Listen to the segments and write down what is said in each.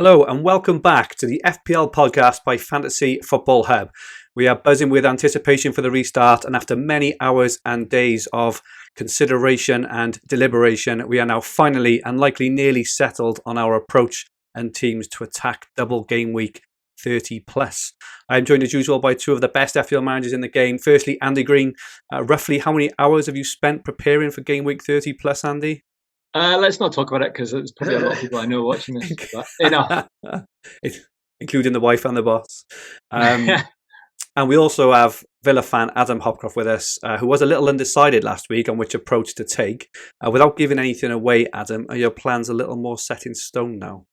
Hello and welcome back to the FPL podcast by Fantasy Football Hub. We are buzzing with anticipation for the restart, and after many hours and days of consideration and deliberation, we are now finally and likely nearly settled on our approach and teams to attack double game week 30 plus. I am joined as usual by two of the best FPL managers in the game. Firstly, Andy Green. Roughly how many hours have you spent preparing for game week 30 plus, Andy? Let's not talk about it because there's probably a lot of people I know watching this. But enough. Including the wife and the boss. And we also have Villa fan Adam Hopcroft with us, who was a little undecided last week on which approach to take. Without giving anything away, Adam, are your plans a little more set in stone now?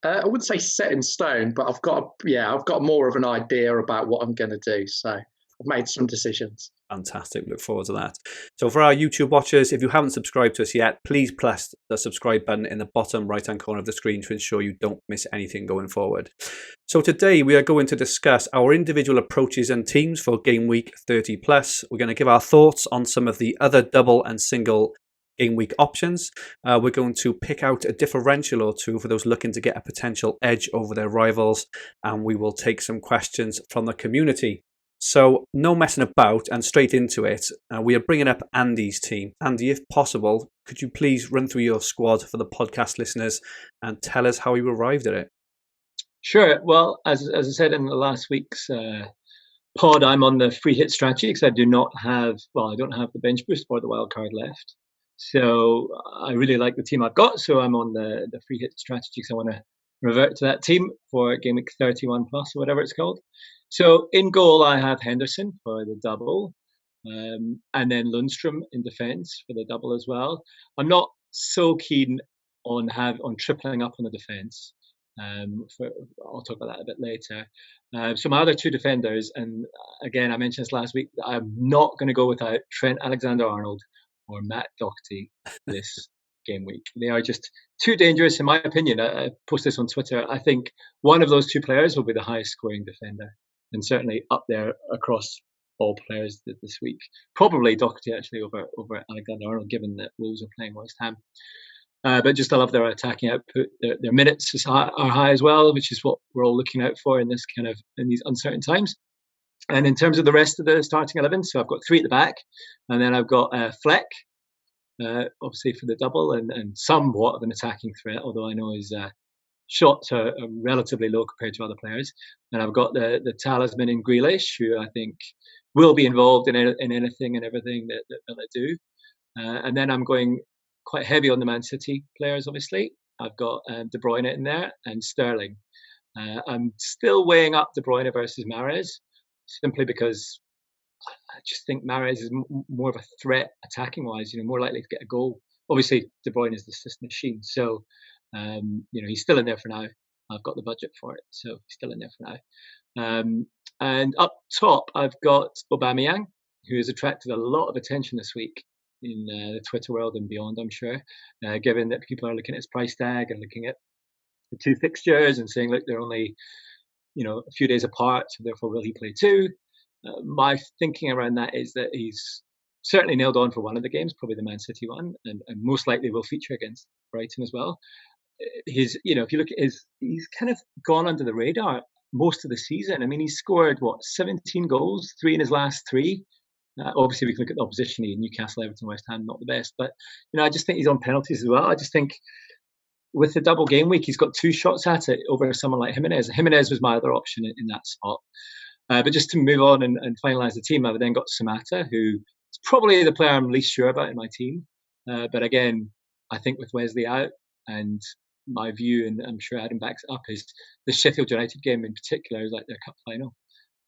I wouldn't say set in stone, but I've got more of an idea about what I'm going to do. So I've made some decisions. Fantastic. Look forward to that. So for our YouTube watchers, if you haven't subscribed to us yet, please press the subscribe button in the bottom right-hand corner of the screen to ensure you don't miss anything going forward. So today we are going to discuss our individual approaches and teams for game week 30 plus. We're going to give our thoughts on some of the other double and single game week options. We're going to pick out a differential or two for those looking to get a potential edge over their rivals, and we will take some questions from the community. So no messing about and straight into it. We are bringing up Andy's team. Andy, if possible, could you please run through your squad for the podcast listeners and tell us how you arrived at it? Sure. Well, as I said in the last week's pod, I'm on the free hit strategy because I don't have the bench boost or the wild card left. So I really like the team I've got. So I'm on the free hit strategy because I want to revert to that team for game week 31 plus or whatever it's called. So in goal, I have Henderson for the double, and then Lundstrom in defence for the double as well. I'm not so keen on tripling up on the defence. I'll talk about that a bit later. So my other two defenders, and again, I mentioned this last week, I'm not going to go without Trent Alexander-Arnold or Matt Doherty this game week. They are just too dangerous, in my opinion. I post this on Twitter. I think one of those two players will be the highest scoring defender, and certainly up there across all players this week. Probably Doherty actually over Alexander-Arnold, given that Wolves are playing West Ham. But just I love their attacking output. Their minutes are high as well, which is what we're all looking out for in these uncertain times. And in terms of the rest of the starting 11, so I've got three at the back, and then I've got Fleck, obviously for the double, and somewhat of an attacking threat, although I know his shots are relatively low compared to other players. And I've got the talisman in Grealish, who I think will be involved in anything and everything that Villa do. And then I'm going quite heavy on the Man City players, obviously. I've got De Bruyne in there and Sterling. I'm still weighing up De Bruyne versus Mahrez, simply because I just think Mahrez is more of a threat attacking-wise, more likely to get a goal. Obviously, De Bruyne is the assist machine, so he's still in there for now. I've got the budget for it, so he's still in there for now. And up top, I've got Aubameyang, who has attracted a lot of attention this week in the Twitter world and beyond, I'm sure, given that people are looking at his price tag and looking at the two fixtures and saying, look, they're only a few days apart, so therefore will he play two? My thinking around that is that he's certainly nailed on for one of the games, probably the Man City one, and most likely will feature against Brighton as well. If you look at he's kind of gone under the radar most of the season. I mean, he's scored 17 goals, 3 in his last 3. Obviously, we can look at the opposition here: Newcastle, Everton, West Ham, not the best. But I just think he's on penalties as well. I just think with the double game week, he's got 2 shots at it over someone like Jimenez. Jimenez was my other option in that spot. But just to move on and finalise the team, I've then got Samata, who is probably the player I'm least sure about in my team. But again, I think with Wesley out, and my view, and I'm sure Adam backs it up, is the Sheffield United game in particular is like their cup final.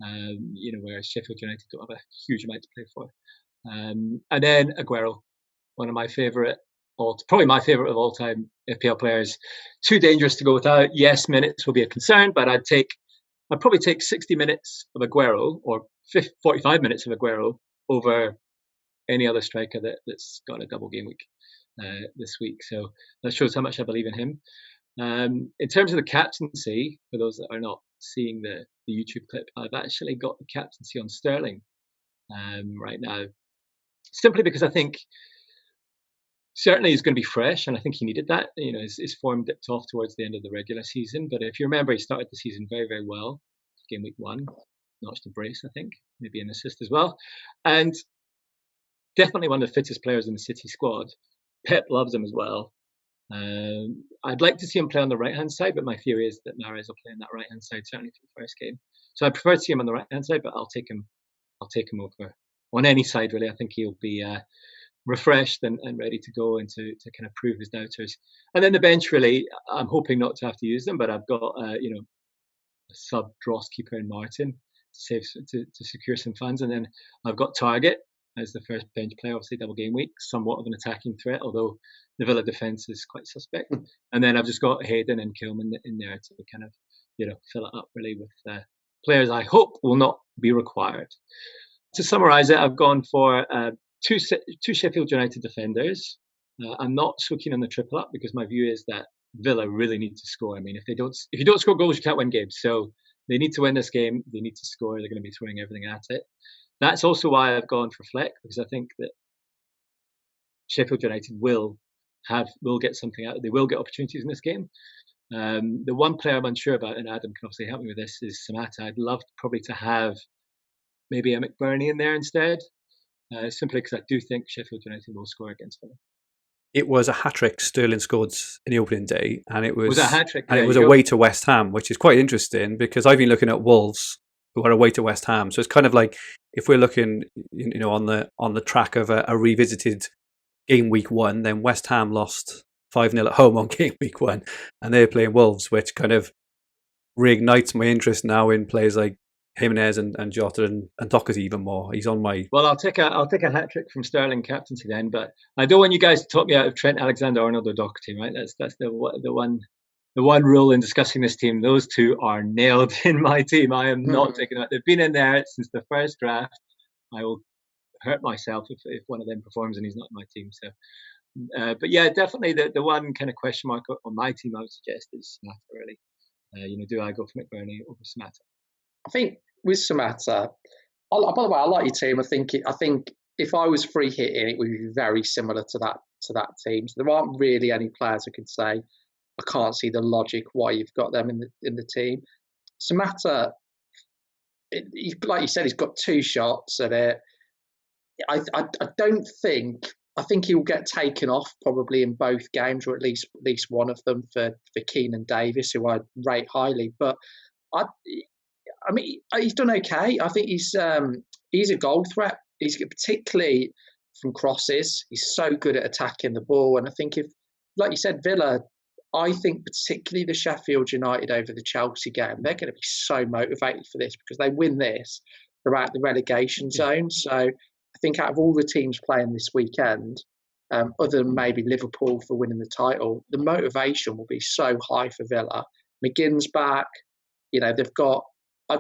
Where Sheffield United don't have a huge amount to play for. And then Aguero, one of my favourite, probably my favourite of all time FPL players. Too dangerous to go without. Yes, minutes will be a concern, but I'd probably take 60 minutes of Aguero or 45 minutes of Aguero over any other striker that's got a double game week this week. So that shows how much I believe in him. In terms of the captaincy, for those that are not seeing the YouTube clip, I've actually got the captaincy on Sterling right now, simply because I think certainly he's going to be fresh, and I think he needed that. His form dipped off towards the end of the regular season, but if you remember, he started the season very, very well. Game week 1, notched a brace, I think, maybe an assist as well, and definitely one of the fittest players in the City squad. Pep loves him as well. I'd like to see him play on the right-hand side, but my theory is that Mahrez will play on that right-hand side, certainly for the first game. So I prefer to see him on the right-hand side, but I'll take him over on any side, really. I think he'll be refreshed and ready to go and to kind of prove his doubters. And then the bench, really, I'm hoping not to have to use them, but I've got a sub Dross keeper in Martin to secure some funds, and then I've got Target as the first bench player, obviously double game week, somewhat of an attacking threat, although the Villa defence is quite suspect. And then I've just got Hayden and Kilman in there to kind of fill it up really with players I hope will not be required. To summarise it, I've gone for two Sheffield United defenders. I'm not so keen on the triple up because my view is that Villa really need to score. I mean, if you don't score goals, you can't win games. So they need to win this game. They need to score. They're going to be throwing everything at it. That's also why I've gone for Fleck, because I think that Sheffield United will get something out. They will get opportunities in this game. The one player I'm unsure about, and Adam can obviously help me with this, is Samatta. I'd love probably to have maybe a McBurney in there instead, simply because I do think Sheffield United will score against Villa. It was a hat-trick Sterling scored in the opening day, and it was a hat-trick, and it was away to West Ham, which is quite interesting because I've been looking at Wolves, who are away to West Ham. So it's kind of like if we're looking, on the track of a revisited game week 1, then West Ham lost 5-0 at home on game week 1, and they're playing Wolves, which kind of reignites my interest now in players like Jimenez and Jota and Doherty even more. He's on my... Well, I'll take a hat-trick from Sterling captaincy then, but I don't want you guys to talk me out of Trent Alexander-Arnold or Doherty, right? That's the one rule in discussing this team. Those two are nailed in my team. I am not taking that. They've been in there since the first draft. I will hurt myself if one of them performs and he's not in my team. So, but yeah, definitely the one kind of question mark on my team I would suggest is Samatta, really. Do I go for McBurney over Samatta? I think with Samatta, by the way, I like your team. I think if I was free hitting, it would be very similar to that team. So there aren't really any players I could say I can't see the logic why you've got them in the team. Samatta, like you said, he's got 2 shots at it. I think he will get taken off probably in both games, or at least one of them for Keenan Davis, who I rate highly. But I mean, he's done okay. I think he's a goal threat. He's particularly from crosses. He's so good at attacking the ball. And I think if, like you said, Villa, I think particularly the Sheffield United over the Chelsea game, they're going to be so motivated for this because they win this, they're out the relegation zone. So I think out of all the teams playing this weekend, other than maybe Liverpool for winning the title, the motivation will be so high for Villa. McGinn's back. They've got.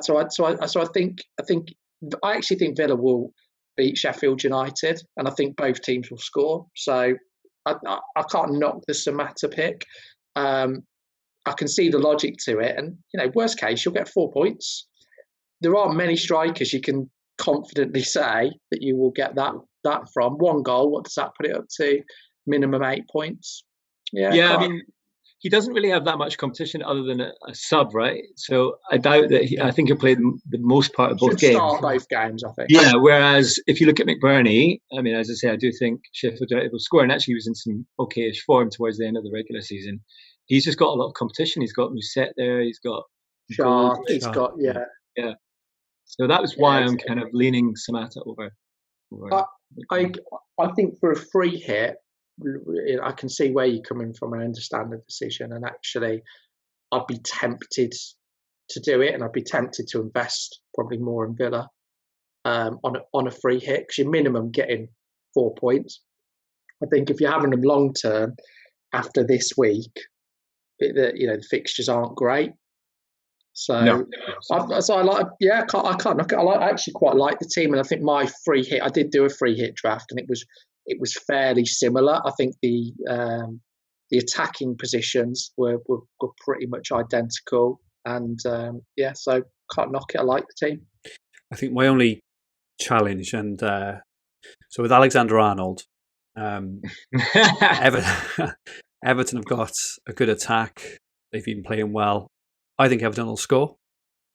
So I actually think Villa will beat Sheffield United, and I think both teams will score. So I can't knock the Samatta pick. I can see the logic to it, and worst case, you'll get 4 points. There aren't many strikers you can confidently say that you will get that from. 1 goal, what does that put it up to? Minimum 8 points. Yeah, I mean, he doesn't really have that much competition other than a sub, right? So I doubt that I think he'll play the most part of both games. Start both games, I think. Yeah, whereas if you look at McBurney, I mean, as I say, I do think Sheffield United will score, and actually he was in some okay-ish form towards the end of the regular season. He's just got a lot of competition. He's got Musette there. He's got Sharp. He's got, yeah. So that was why I'm kind of leaning Samatta over. I think for a free hit, I can see where you're coming from and understand the decision. And actually, I'd be tempted to do it, and I'd be tempted to invest probably more in Villa on a free hit because you're minimum getting 4 points. I think if you're having them long term after this week, the fixtures aren't great. So, no. I can't knock it. I actually quite like the team, and I think my free hit. I did do a free hit draft, and it was fairly similar. I think the attacking positions were pretty much identical, and so can't knock it. I like the team. I think my only challenge, and so with Alexander-Arnold, Everton have got a good attack. They've been playing well. I think Everton will score.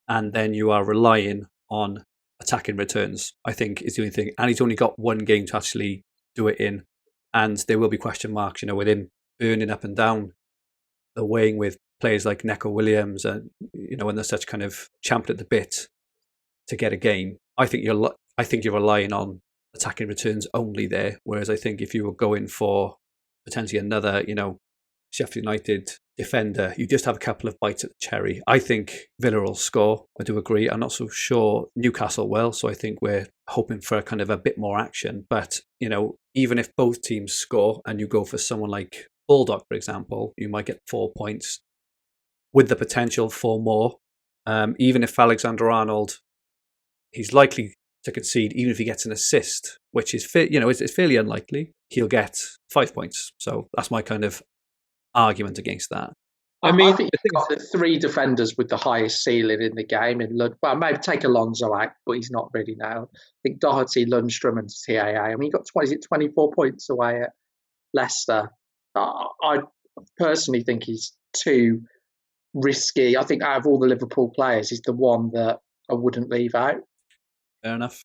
And then you are relying on attacking returns, I think, is the only thing. And he's only got one game to actually do it in. And there will be question marks, with him burning up and down the wing with players like Neco Williams and, and they're such kind of champion at the bit to get a game. I think you're relying on attacking returns only there. Whereas I think if you were going for potentially another, Sheffield United defender, you just have a couple of bites at the cherry. I think Villa will score. I do agree. I'm not so sure Newcastle will. So I think we're hoping for kind of a bit more action. But, even if both teams score and you go for someone like Baldock, for example, you might get 4 points with the potential for more. Even if Alexander-Arnold, he's likely to concede, even if he gets an assist, which is it's fairly unlikely, he'll get 5 points. So that's my kind of argument against that. I think you've got the 3 defenders with the highest ceiling in the game. Well, maybe take Alonso out, but he's not really now. I think Doherty, Lundstram, and TAA. I mean, he got 24 points away at Leicester. I personally think he's too risky. I think out of all the Liverpool players, he's the one that I wouldn't leave out. Fair enough.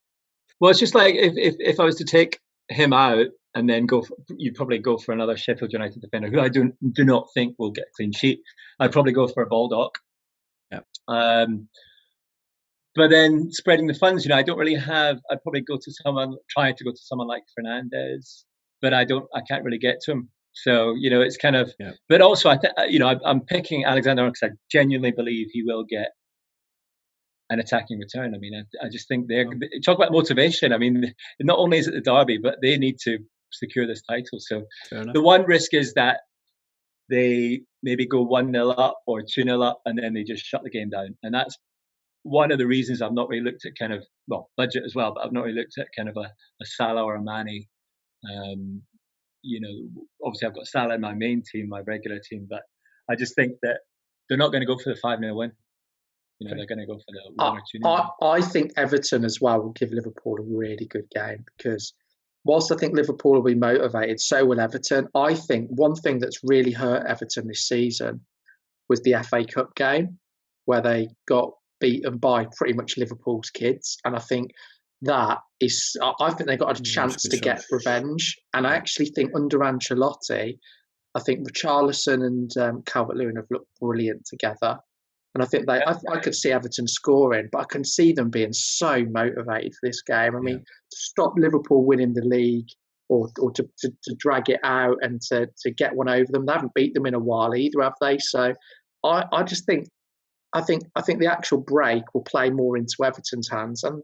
Well, it's just like if I was to take him out and then you'd probably go for another Sheffield United defender who I do not think will get a clean sheet. I'd probably go for a Baldock. Yeah. But then spreading the funds, I don't really have. I'd probably try to go to someone like Fernandes, but I can't really get to him. So it's kind of. Yeah. But also, I'm picking Alexander because I genuinely believe he will get an attacking return. I mean, I just think talk about motivation. I mean, not only is it the derby, but they need to secure this title. So the one risk is that they maybe go 1-0 up or 2-0 up, and then they just shut the game down. And that's one of the reasons I've not really looked at kind of budget as well, but I've not really looked at kind of a Salah or a Mane. Obviously I've got Salah in my main team, my regular team, but I just think that they're not going to go for the 5-0 win. They're going to go for the 1 or 2-0. I think Everton as well will give Liverpool a really good game because whilst I think Liverpool will be motivated, so will Everton. I think one thing that's really hurt Everton this season was the FA Cup game where they got beaten by pretty much Liverpool's kids. And I think I think they got a chance to get revenge. And I actually think under Ancelotti, I think Richarlison and Calvert-Lewin have looked brilliant together. And I think I could see Everton scoring, but I can see them being so motivated for this game. I mean, to stop Liverpool winning the league or to drag it out and to get one over them, they haven't beat them in a while either, have they? So I just think I think the actual break will play more into Everton's hands. And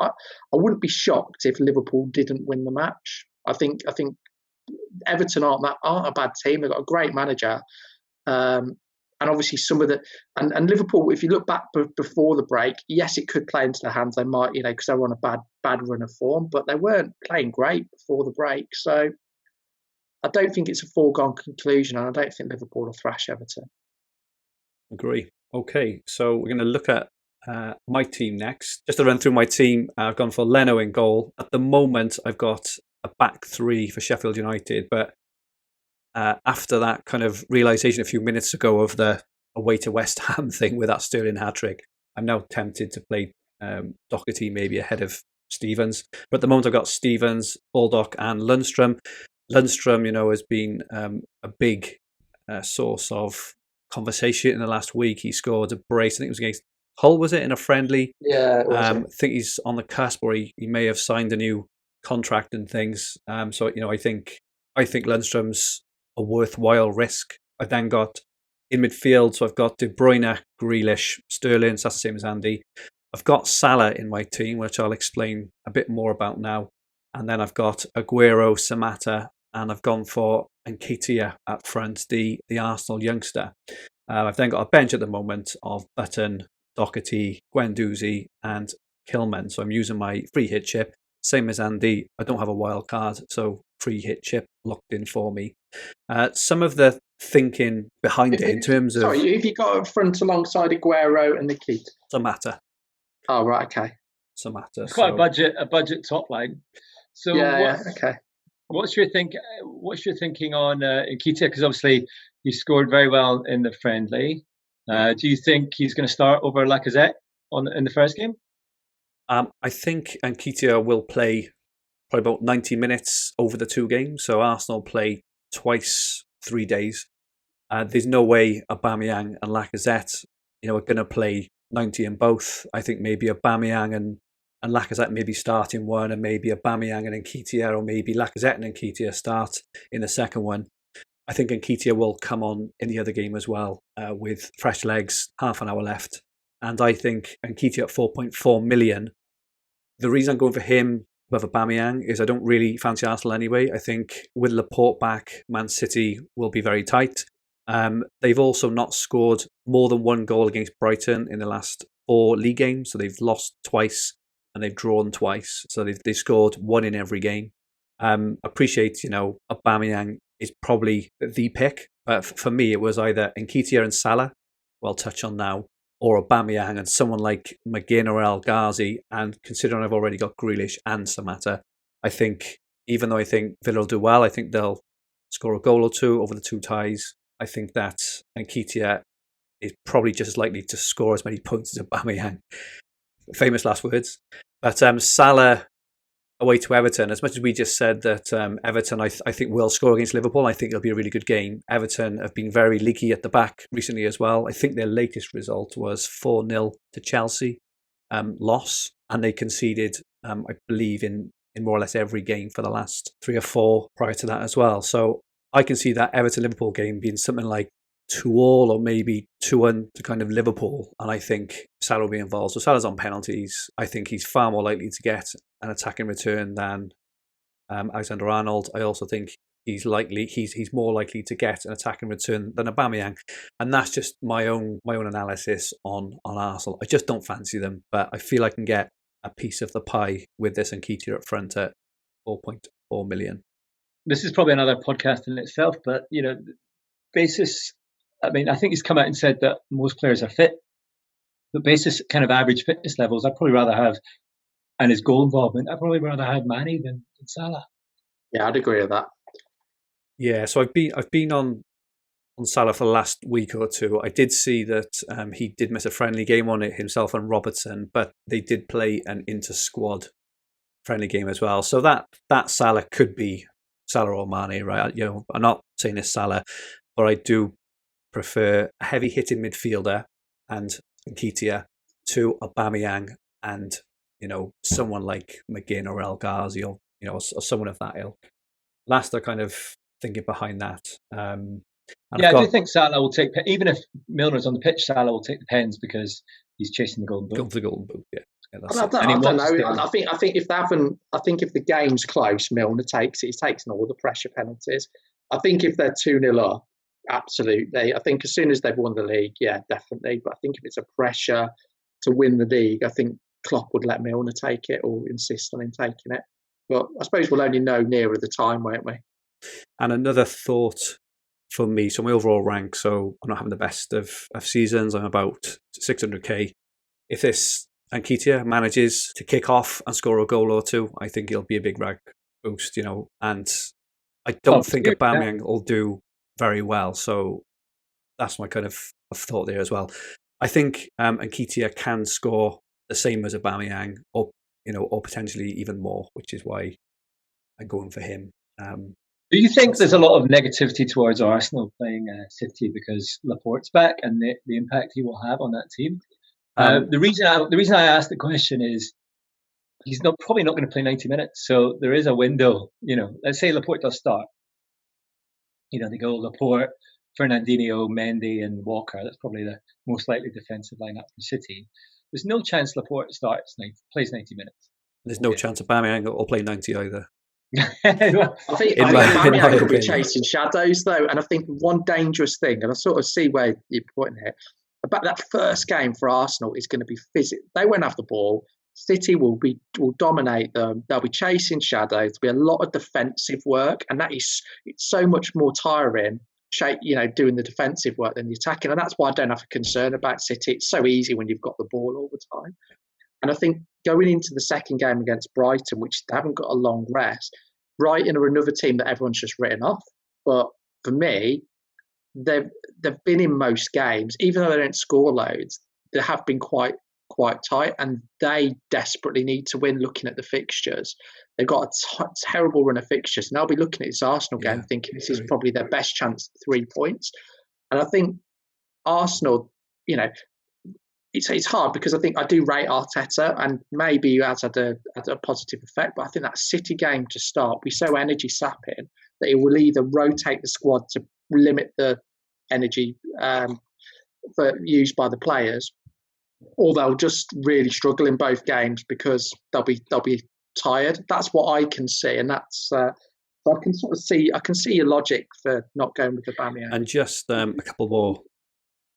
I wouldn't be shocked if Liverpool didn't win the match. I think Everton aren't a bad team. They've got a great manager. And obviously some of the and Liverpool, if you look back before the break, yes, it could play into their hands. They might, because they were on a bad run of form, but they weren't playing great before the break. So I don't think it's a foregone conclusion, and I don't think Liverpool will thrash Everton. Agree. Okay, so we're going to look at my team next. Just to run through my team, I've gone for Leno in goal. At the moment, I've got a back 3 for Sheffield United, but after that kind of realisation a few minutes ago of the away to West Ham thing with that Sterling hat-trick, I'm now tempted to play Doherty maybe ahead of Stevens. But at the moment I've got Stevens, Baldock and Lundstram. Lundstram, has been a big source of conversation in the last week. He scored a brace, I think it was against Hull, was it, in a friendly? Yeah, it was. I think he's on the cusp, or he may have signed a new contract and things. So, I think Lundstram's a worthwhile risk. I've then got in midfield, so I've got De Bruyne, Grealish, Sterling, so that's the same as Andy. I've got Salah in my team, which I'll explain a bit more about now. And then I've got Aguero, Samatta, and I've gone for Nketiah at front, the Arsenal youngster. I've then got a bench at the moment of Button, Doherty, Guendouzi, and Kilman. So I'm using my free hit chip. Same as Andy, I don't have a wild card, so free hit chip locked in for me. Some of the thinking behind it in terms of... Sorry, have you got a front alongside Aguero and Nketiah? Samatta. Oh, right, okay. Samatta. It's quite a budget top line. So okay. What's your thinking on Nketiah? Because obviously he scored very well in the friendly. Do you think he's going to start over Lacazette in the first game? I think Nketiah will play probably about 90 minutes over the two games. So Arsenal play twice, 3 days. There's no way Aubameyang and Lacazette, are going to play 90 in both. I think maybe Aubameyang and Lacazette maybe start in one, and maybe Aubameyang and Nketiah, or maybe Lacazette and Nketiah start in the second one. I think Nketiah will come on in the other game as well, with fresh legs, half an hour left. And I think Nketiah at 4.4 million, the reason I'm going for him with Aubameyang is I don't really fancy Arsenal anyway. I think with Laporte back, Man City will be very tight. They've also not scored more than one goal against Brighton in the last 4 league games. So they've lost twice and they've drawn twice. So they've scored one in every game. Appreciate, Aubameyang is probably the pick. But for me, it was either Nketiah and Salah, who I'll touch on now, or Aubameyang and someone like McGinn or El Ghazi. And considering I've already got Grealish and Samatta, I think, even though I think Villa will do well, I think they'll score a goal or two over the two ties. I think that Nketiah is probably just as likely to score as many points as Aubameyang. Famous last words. But Salah away to Everton, as much as we just said that Everton, I think, will score against Liverpool, I think it'll be a really good game. Everton have been very leaky at the back recently as well. I think their latest result was 4-0 to Chelsea loss, and they conceded, I believe, in more or less every game for the last 3 or 4 prior to that as well. So I can see that Everton-Liverpool game being something like 2-2 or maybe 2-1 to kind of Liverpool, and I think Salah will be involved. So Salah's on penalties. I think he's far more likely to get an attacking return than Alexander-Arnold. I also think he's more likely to get an attacking return than Aubameyang, and that's just my own analysis on Arsenal. I just don't fancy them, but I feel I can get a piece of the pie with this Nketiah up front at 4.4 million. This is probably another podcast in itself, but basis. I mean, I think he's come out and said that most players are fit, but basis kind of average fitness levels, I'd probably rather have, and his goal involvement, I'd probably rather have Mane than Salah. Yeah, I'd agree with that. Yeah, so I've been on Salah for the last week or two. I did see that he did miss a friendly game on it himself and Robertson, but they did play an inter-squad friendly game as well. So that Salah could be Salah or Mane, right? I'm not saying it's Salah, but I do prefer a heavy-hitting midfielder and Nketiah to Aubameyang and someone like McGinn or El Ghazi or or someone of that ilk. That's the kind of thinking behind that. I do think Salah will take, even if Milner's on the pitch, Salah will take the pens because he's chasing the golden boot. Going for the golden boot, yeah. I don't know. I think if the game's close, Milner takes it. He's taken all the pressure penalties. I think if they're 2-0 up, absolutely. I think as soon as they've won the league, yeah, definitely. But I think if it's a pressure to win the league, I think Klopp would let Milner take it or insist on him taking it. But I suppose we'll only know nearer the time, won't we? And another thought for me, so my overall rank, so I'm not having the best of seasons. I'm about 600k. If this Nketiah manages to kick off and score a goal or two, I think it'll be a big rank boost, and I don't think Aubameyang will do very well. So that's my kind of thought there as well. I think Nketiah can score the same as Aubameyang, or potentially even more, which is why I'm going for him. Do you think there's a lot of negativity towards Arsenal playing City because Laporte's back and the impact he will have on that team? The reason I asked the question is he's probably not going to play 90 minutes, so there is a window. Let's say Laporte does start. They go Laporte, Fernandinho, Mendy, and Walker. That's probably the most likely defensive lineup for City. There's no chance Laporte plays 90 minutes. There's no chance Aubameyang will play 90 either. I think Aubameyang could be chasing shadows, though. And I think one dangerous thing, and I sort of see where you're pointing here, about that first game for Arsenal is going to be physical. They won't have the ball. City will dominate them. They'll be chasing shadows. There'll be a lot of defensive work, and it's so much more tiring, doing the defensive work than the attacking. And that's why I don't have a concern about City. It's so easy when you've got the ball all the time. And I think going into the second game against Brighton, which they haven't got a long rest, Brighton are another team that everyone's just written off. But for me, they've been in most games, even though they don't score loads. They have been quite tight, and they desperately need to win. Looking at the fixtures, they've got a terrible run of fixtures, and I'll be looking at this Arsenal game thinking this is probably their best chance at 3 points. And I think Arsenal, it's hard because I think I do rate Arteta, and maybe he has had a positive effect, but I think that City game to start will be so energy sapping that it will either rotate the squad to limit the energy used by the players, or they'll just really struggle in both games because they'll be tired. That's what I can see, and that's I can sort of see. I can see your logic for not going with Aubameyang. And just a couple more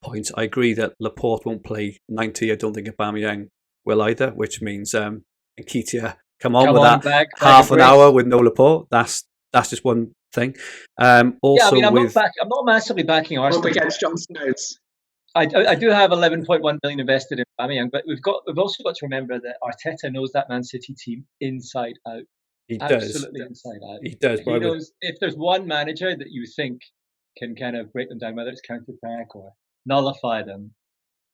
points. I agree that Laporte won't play 90. I don't think Aubameyang will either, which means Nketiah come on with that half an hour with no Laporte. That's just one thing. Also, I'm not massively backing Arsenal against John Stones. I do have 11.1 million invested in Aubameyang, but we've also got to remember that Arteta knows that Man City team inside out. He Absolutely inside out. He does. He knows if there's one manager that you think can kind of break them down, whether it's counter-attack or nullify them,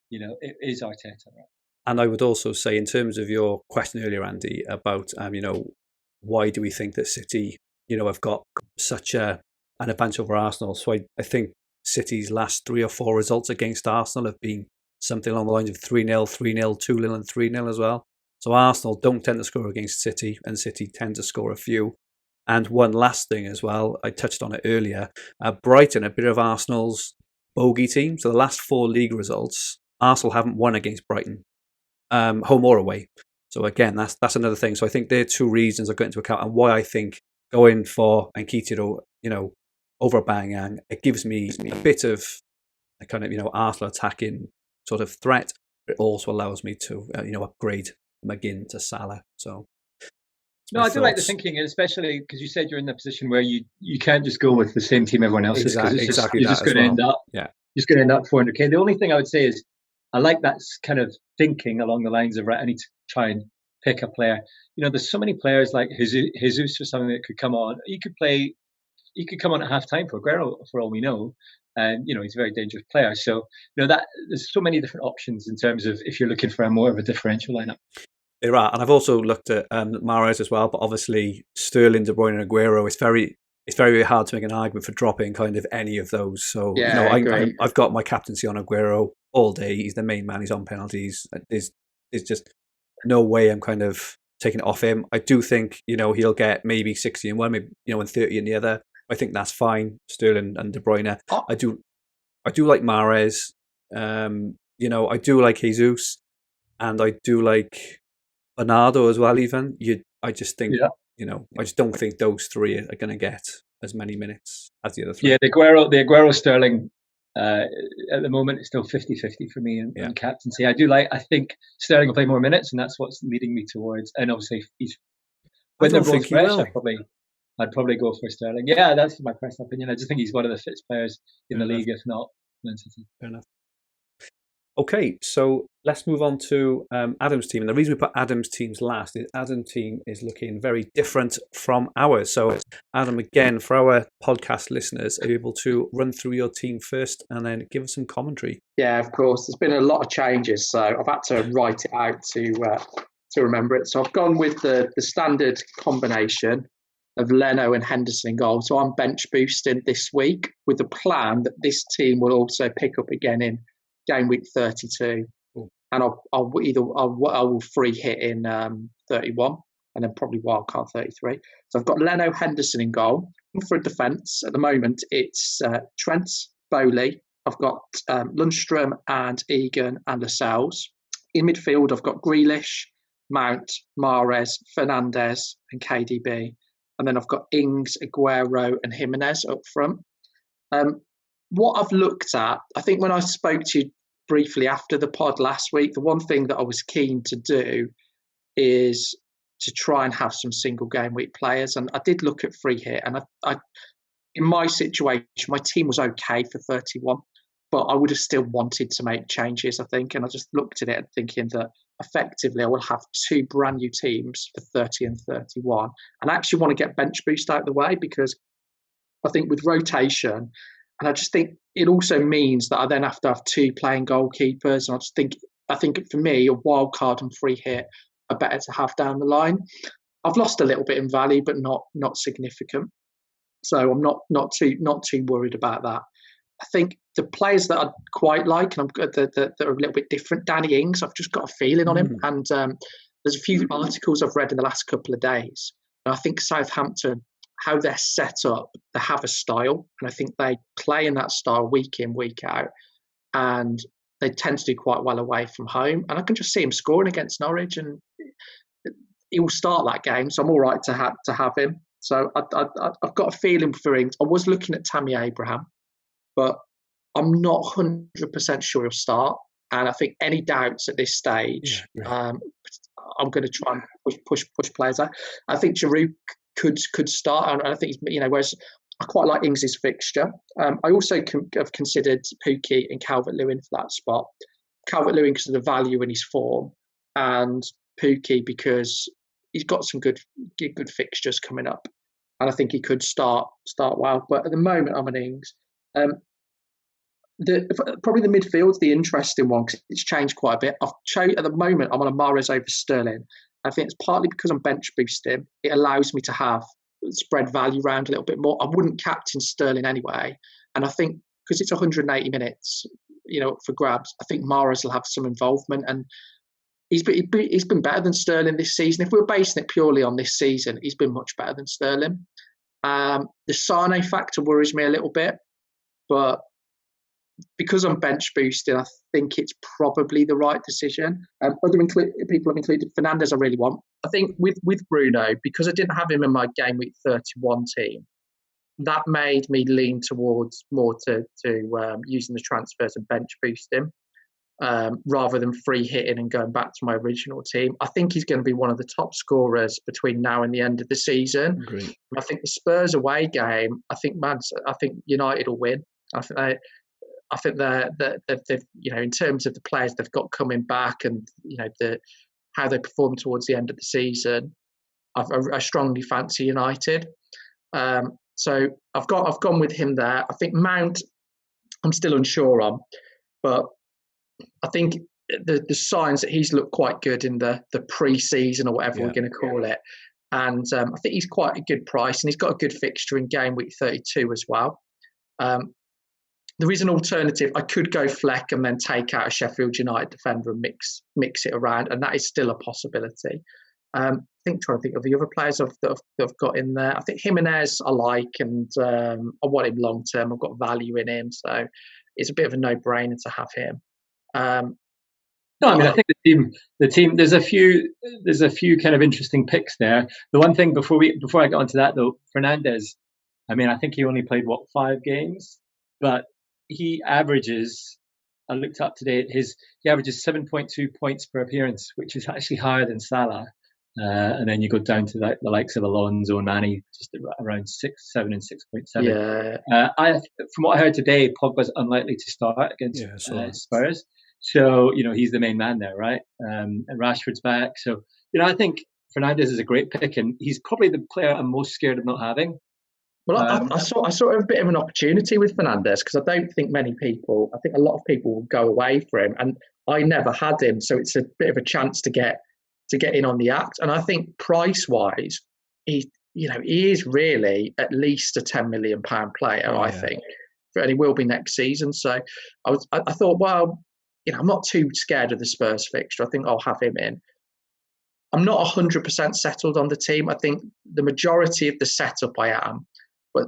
it is Arteta. Right? And I would also say, in terms of your question earlier, Andy, about why do we think that City, have got such an advantage over Arsenal? So I think City's last 3 or 4 results against Arsenal have been something along the lines of 3-0, 3-0, 2-0 and 3-0 as well. So Arsenal don't tend to score against City, and City tend to score a few. And one last thing as well, I touched on it earlier, Brighton, a bit of Arsenal's bogey team. So the last 4 league results, Arsenal haven't won against Brighton, home or away. So again, that's another thing. So I think there are 2 reasons I got into account, and why I think going for Nketiah, over Aubameyang, it gives me a bit of a kind of Arsenal attacking sort of threat. But it also allows me to upgrade McGinn to Salah. So no, I do like the thinking, especially because you said you're in the position where you can't just go with the same team everyone else is, because you're just going to end up 400k. The only thing I would say is I like that kind of thinking along the lines of, right, I need to try and pick a player. There's so many players like Jesus or something that could come on. He could come on at half time for Aguero, for all we know. And, he's a very dangerous player. So, that there's so many different options in terms of if you're looking for a more of a differential lineup. There are. And I've also looked at Mahrez as well. But obviously, Sterling, De Bruyne and Aguero, it's very hard to make an argument for dropping kind of any of those. So, I've got my captaincy on Aguero all day. He's the main man. He's on penalties. There's just no way I'm kind of taking it off him. I do think, he'll get maybe 60 in one, maybe, and 30 in the other. I think that's fine. Sterling and De Bruyne. I do like Mahrez. I do like Jesus, and I do like Bernardo as well. Even I just think I just don't think those 3 are going to get as many minutes as the other 3. Yeah, the Aguero Sterling at the moment is still 50-50 for me in captaincy. I think Sterling will play more minutes, and that's what's leading me towards. And obviously, when they're both fresh, I'd probably go for Sterling. Yeah, that's my personal opinion. I just think he's one of the fittest players in the league, if not Man City. Fair enough. Okay, so let's move on to Adam's team. And the reason we put Adam's teams last is Adam's team is looking very different from ours. So, Adam, again, for our podcast listeners, are you able to run through your team first and then give us some commentary? Yeah, of course. There's been a lot of changes, so I've had to write it out to remember it. So I've gone with the standard combination of Leno and Henderson in goal. So I'm bench boosting this week with the plan that this team will also pick up again in game week 32. Cool. And I will free hit in 31 and then probably wildcard 33. So I've got Leno, Henderson in goal. For defence, at the moment, it's Trent, Bowley. I've got Lundstram and Egan and Lascelles. In midfield, I've got Grealish, Mount, Mahrez, Fernandes and KDB. And then I've got Ings, Aguero and Jimenez up front. What I've looked at, I think when I spoke to you briefly after the pod last week, the one thing that I was keen to do is to try and have some single game week players. And I did look at free hit, and I in my situation, my team was okay for 31, but I would have still wanted to make changes, I think. And I just looked at it and thinking that effectively I will have 2 brand new teams for 30 and 31. And I actually want to get bench boost out of the way, because I think with rotation, and I just think it also means that I then have to have 2 playing goalkeepers. And I think for me, a wild card and free hit are better to have down the line. I've lost a little bit in value, but not significant. So I'm not too worried about that. I think the players that I quite like, and that are a little bit different, Danny Ings, I've just got a feeling on him. And there's a few articles I've read in the last couple of days. And I think Southampton, how they're set up, they have a style. And I think they play in that style week in, week out. And they tend to do quite well away from home. And I can just see him scoring against Norwich, and he will start that game. So I'm all right to have him. So I've got a feeling for him. I was looking at Tammy Abraham, but I'm not 100% sure he'll start. And I think any doubts at this stage, I'm going to try and push players out. I think Giroud could start, and I think whereas I quite like Ings' fixture. I also have considered Pukki and Calvert-Lewin for that spot. Calvert-Lewin because of the value in his form, and Pukki because he's got some good fixtures coming up, and I think he could start well. But at the moment, I'm an Ings. Probably the midfield's the interesting one, because it's changed quite a bit. At the moment, I'm on a Mahrez over Sterling. I think it's partly because I'm bench boosting. It allows me to have spread value around a little bit more. I wouldn't captain Sterling anyway, and I think because it's 180 minutes, for grabs, I think Mahrez will have some involvement, and he's been better than Sterling this season. If we were basing it purely on this season, he's been much better than Sterling. The Sane factor worries me a little bit, but because I'm bench boosting, I think it's probably the right decision. Other people have included Fernandes. I really want. I think with Bruno, because I didn't have him in my game week 31 team, that made me lean towards more to using the transfers and bench boosting rather than free hitting and going back to my original team. I think he's going to be one of the top scorers between now and the end of the season. Agreed. I think the Spurs away game, I think United will win. I think they've in terms of the players they've got coming back, and how they perform towards the end of the season, I strongly fancy United. So I've gone with him there. I think Mount, I'm still unsure on, but I think the signs that he's looked quite good in the pre-season or whatever we're going to call it, and I think he's quite a good price, and he's got a good fixture in game week 32 as well. There is an alternative. I could go Fleck and then take out a Sheffield United defender and mix it around, and that is still a possibility. Trying to think of the other players that I've got in there. I think Jimenez I like, and I want him long term. I've got value in him, so it's a bit of a no-brainer to have him. I think the team. There's a few kind of interesting picks there. The one thing before I get onto that though, Fernandes. I think he only played 5 games, but he averages. I looked up today. He averages 7.2 points per appearance, which is actually higher than Salah. And then you go down to the likes of Alonso, Nani, just around 6.7 and 6.7. Yeah. From what I heard today, Pogba's unlikely to start against Spurs. So, he's the main man there, right? And Rashford's back. So, I think Fernandes is a great pick, and he's probably the player I'm most scared of not having. Well, I saw a bit of an opportunity with Fernandes, because I don't think I think a lot of people will go away for him, and I never had him. So it's a bit of a chance to get in on the act. And I think price-wise, he is really at least a £10 million player, I think. And he will be next season. So I thought, well, I'm not too scared of the Spurs fixture. I think I'll have him in. I'm not 100% settled on the team. I think the majority of the setup I am. But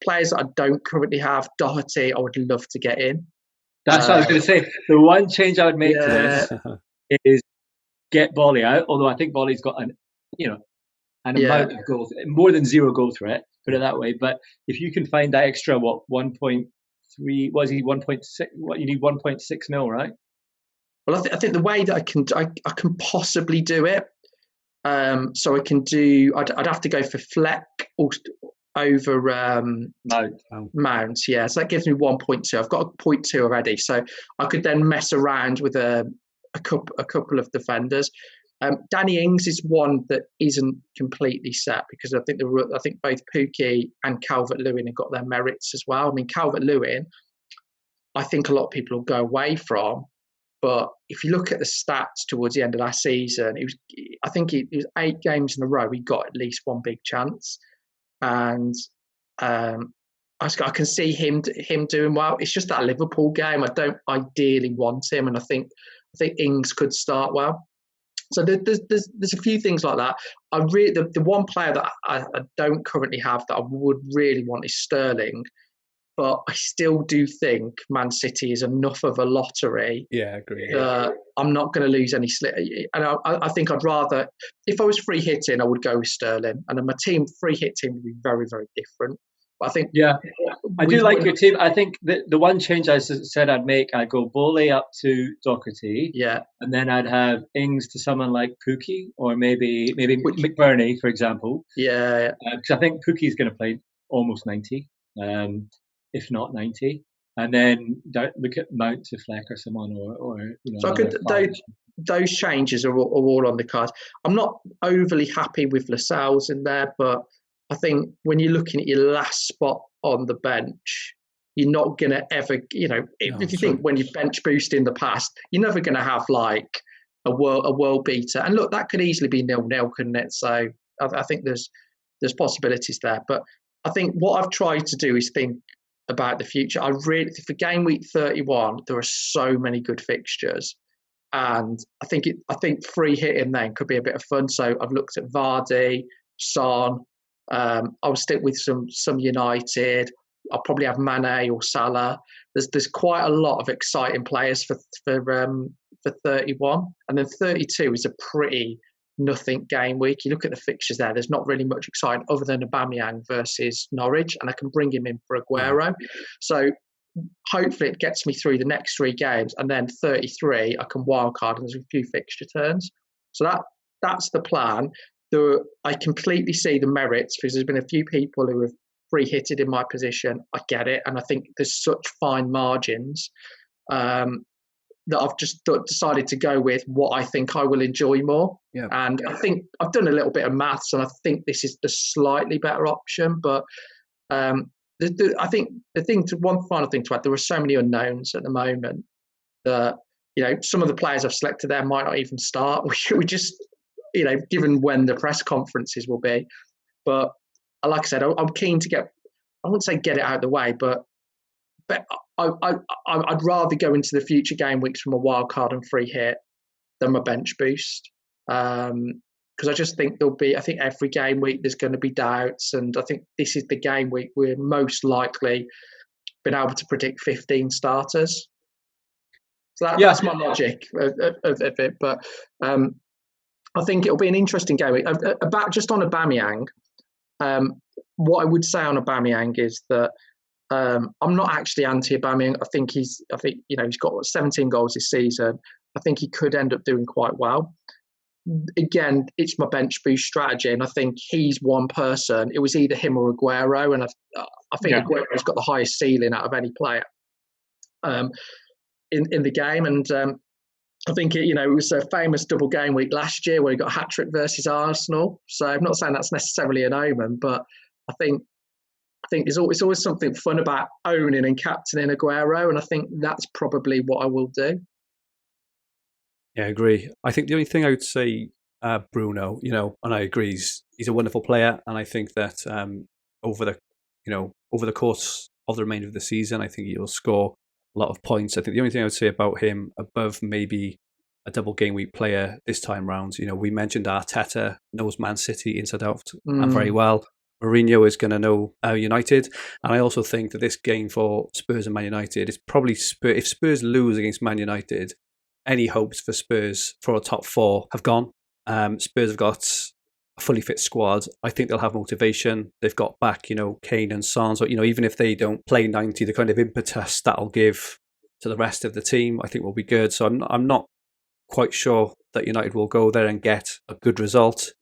players that I don't currently have, Doherty, I would love to get in. That's what I was going to say. The one change I would make to this is get Bolly out. Although I think Bolly's got an amount of goals, more than 0 goal threat. Put it that way. But if you can find that extra 1.3, was he 1.6? What you need 1.6 mil, right? Well, I think the way that I can possibly do it. So I can do. I'd have to go for Fleck over Mount, yeah. So that gives me 1.2. I've got a 0.2 already, so I could then mess around with a a couple of defenders. Danny Ings is one that isn't completely set because I think both Pukki and Calvert-Lewin have got their merits as well. I mean, Calvert-Lewin, I think a lot of people will go away from, but if you look at the stats towards the end of last season, I think it was 8 games in a row he got at least one big chance, and I can see him doing well. It's just that Liverpool game. I don't ideally want him, and I think Ings could start well. So there's a few things like that. The one player that I don't currently have that I would really want is Sterling, but I still do think Man City is enough of a lottery. Yeah, I agree. I'm not going to lose any slip. And I think I'd rather, if I was free hitting, I would go with Sterling. And my team, free hit team, would be very, very different. But I think, I do like your team. I think the one change I said I'd make, I'd go Bole up to Doherty. Yeah. And then I'd have Ings to someone like Pukki, or maybe McBurney, for example. Yeah. Because I think Pukki's going to play almost 90, if not 90. And then look at Mount to Fleck or someone, or so those changes are all on the cards. I'm not overly happy with Lascelles in there, but I think when you're looking at your last spot on the bench, you're not going to ever, if you think when you bench boost in the past, you're never going to have like a world beater. And look, that could easily be 0-0, couldn't it? So I think there's possibilities there. But I think what I've tried to do is think about the future. For game week 31, there are so many good fixtures, and I think free hitting then could be a bit of fun. So I've looked at Vardy, Son. I'll stick with some United. I'll probably have Mane or Salah. There's quite a lot of exciting players for 31, and then 32 is a pretty nothing game week. You look at the fixtures there. There's not really much exciting other than Aubameyang versus Norwich, and I can bring him in for Aguero. So hopefully it gets me through the next 3 games, and then 33 I can wildcard, and there's a few fixture turns. So that's the plan. I completely see the merits because there's been a few people who have free hitted in my position. I get it, and I think there's such fine margins that I've just decided to go with what I think I will enjoy more. Yeah. And I think I've done a little bit of maths, and I think this is the slightly better option. But I think one final thing to add, there are so many unknowns at the moment that some of the players I've selected there might not even start. We just given when the press conferences will be. But like I said, I'm keen to I wouldn't say get it out of the way, but I'd rather go into the future game weeks from a wild card and free hit than my bench boost. Because I just think I think every game week there's going to be doubts, and I think this is the game week we're most likely been able to predict 15 starters. So that's my logic of it. But I think it'll be an interesting game week. Just on Aubameyang, what I would say on Aubameyang is that I'm not actually anti-Aubameyang. I think he's got 17 goals this season. I think he could end up doing quite well. Again, it's my bench boost strategy, and I think he's one person. It was either him or Aguero, and I think Aguero's got the highest ceiling out of any player in the game. And I think it was a famous double game week last year where he got a hat-trick versus Arsenal. So I'm not saying that's necessarily an omen, but I think there's always something fun about owning and captaining Aguero, and I think that's probably what I will do. Yeah, I agree. I think the only thing I would say, Bruno, and I agree, he's a wonderful player, and I think that over the course of the remainder of the season, I think he'll score a lot of points. I think the only thing I would say about him above maybe a double game week player this time round, we mentioned Arteta knows Man City inside out and very well. Mourinho is going to know United, and I also think that this game for Spurs and Man United is probably if Spurs lose against Man United, any hopes for Spurs for a top 4 have gone. Spurs have got a fully fit squad. I think they'll have motivation. They've got back, Kane and Son. So, even if they don't play 90, the kind of impetus that'll give to the rest of the team, I think will be good. So I'm not quite sure that United will go there and get a good result.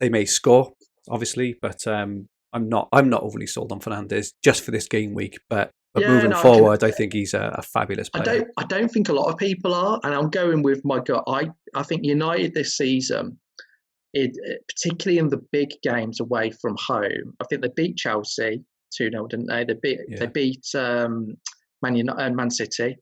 They may score, obviously, but I'm not overly sold on Fernandes just for this game week. But But moving forward, I think he's a fabulous player. I don't think a lot of people are, and I'm going with my gut. I think United this season, particularly in the big games away from home, I think they beat Chelsea 2-0, didn't they? They beat Man City.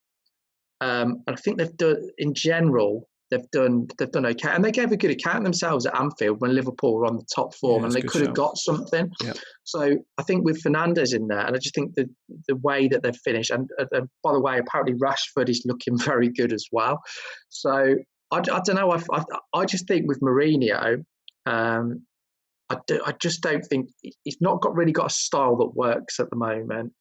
And I think they've done, in general, they've done okay, and they gave a good account of themselves at Anfield when Liverpool were on the top form, and they could have got something. Yeah. So I think with Fernandes in there, and I just think the way that they've finished, and by the way, apparently Rashford is looking very good as well. So I don't know. I just think with Mourinho, I just don't think he's not really got a style that works at the moment.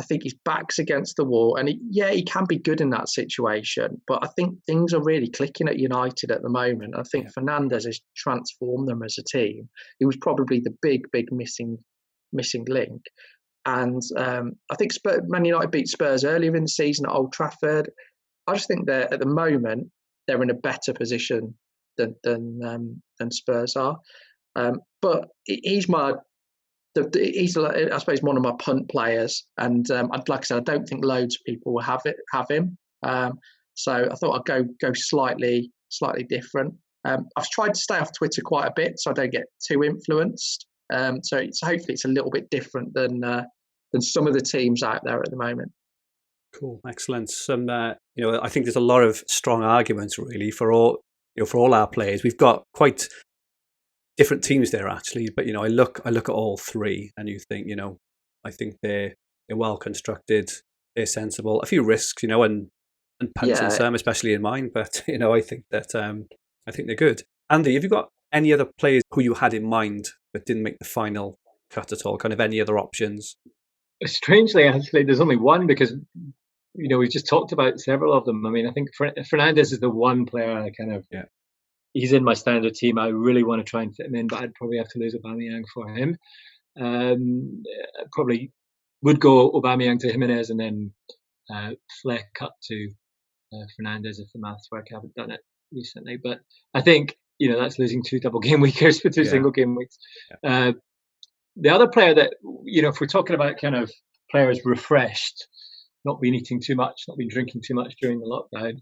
I think his back's against the wall, and he can be good in that situation. But I think things are really clicking at United at the moment. I think Fernandes has transformed them as a team. He was probably the big missing link. And I think Man United beat Spurs earlier in the season at Old Trafford. I just think that at the moment they're in a better position than Spurs are. But he's I suppose one of my punt players, and like I said, I don't think loads of people will have him. So I thought I'd go slightly different. I've tried to stay off Twitter quite a bit, so I don't get too influenced. So hopefully it's a little bit different than some of the teams out there at the moment. Cool, excellent. I think there's a lot of strong arguments really for all our players. We've got quite different teams there actually, but I look at all three, and you think, I think they're well constructed, they're sensible. A few risks, and punts in some, especially in mine, but I think that I think they're good. Andy, have you got any other players who you had in mind but didn't make the final cut at all? Kind of any other options? Strangely, actually, there's only one, because we've just talked about several of them. I mean, I think Fernandes is the one player I kind of. Yeah. He's in my standard team. I really want to try and fit him in, but I'd probably have to lose Aubameyang for him. Probably would go Aubameyang to Jimenez and then Fleck up to Fernandes if the maths work. I haven't done it recently, but I think that's losing 2 double game weekers for 2 single game weeks. Yeah. The other player that if we're talking about kind of players refreshed, not been eating too much, not been drinking too much during the lockdown,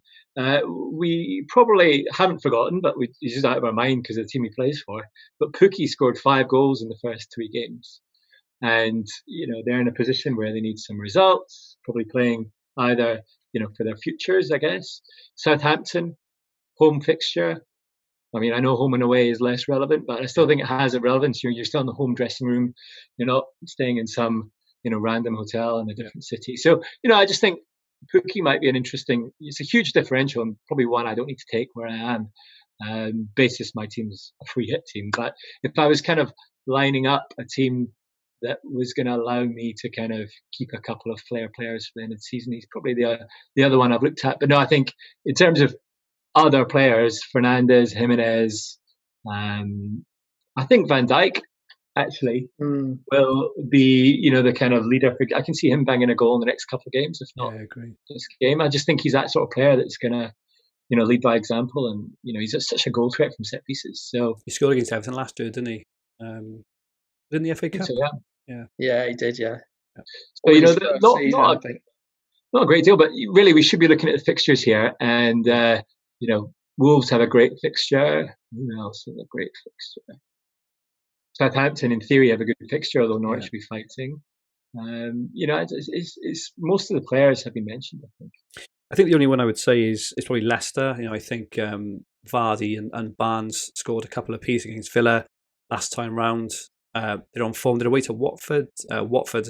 we probably haven't forgotten, but it's just out of our mind because of the team he plays for. But Pukki scored 5 goals in the first 3 games. And, they're in a position where they need some results, probably playing either, for their futures, I guess. Southampton, home fixture. I mean, I know home and away is less relevant, but I still think it has a relevance. You're still in the home dressing room. You're not staying in some random hotel in a different city. So, I just think Pukki might be it's a huge differential, and probably one I don't need to take where I am. Basis my team's a free hit team. But if I was kind of lining up a team that was going to allow me to kind of keep a couple of flair players for the end of the season, he's probably the other one I've looked at. But no, I think in terms of other players, Fernandes, Jimenez, I think Van Dijk actually will be, the kind of leader. I can see him banging a goal in the next couple of games, if not this game. I just think he's that sort of player that's going to, lead by example, and he's such a goal threat from set pieces. So he scored against Everton last year, didn't he? Didn't the FA Cup? So, yeah, he did. Yeah. So not a great deal, but really we should be looking at the fixtures here, and Wolves have a great fixture. Who else has a great fixture? Southampton, in theory, have a good fixture, although Norwich will be fighting. It's most of the players have been mentioned, I think the only one I would say is probably Leicester. I think Vardy and Barnes scored a couple of pieces against Villa last time round. They're on form. They're away to Watford. Watford,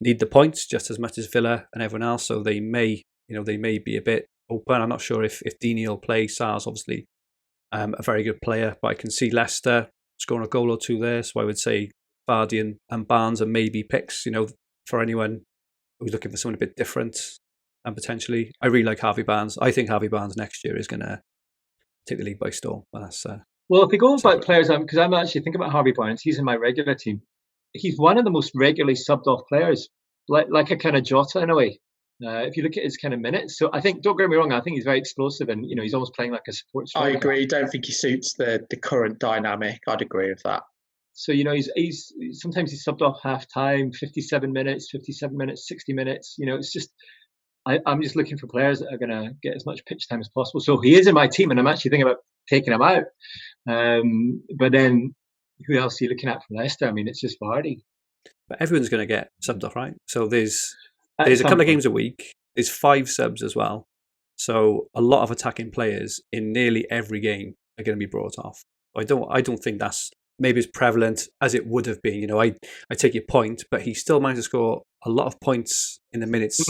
need the points just as much as Villa and everyone else, so they may be a bit open. I'm not sure if Dini will play. Sarr's obviously a very good player, but I can see Leicester scoring a goal or 2 there. So I would say Vardy and Barnes are maybe picks, for anyone who's looking for someone a bit different. And potentially, I really like Harvey Barnes. I think Harvey Barnes next year is going to take the league by storm. Well, if we go about players, because I'm actually thinking about Harvey Barnes, he's in my regular team. He's one of the most regularly subbed off players, like a kind of Jota in a way. If you look at his kind of minutes, so I think, don't get me wrong, I think he's very explosive, and he's almost playing like a support striker. I agree. I don't think he suits the current dynamic. I'd agree with that. So he's sometimes he's subbed off half time, 57 minutes, 60 minutes. It's just I'm just looking for players that are going to get as much pitch time as possible. So he is in my team, and I'm actually thinking about taking him out. But then who else are you looking at from Leicester? I mean, it's just Vardy. But everyone's going to get subbed off, right? So there's a couple of games a week. There's 5 subs as well. So a lot of attacking players in nearly every game are going to be brought off. I don't think that's maybe as prevalent as it would have been. I take your point, but he still managed to score a lot of points in the minutes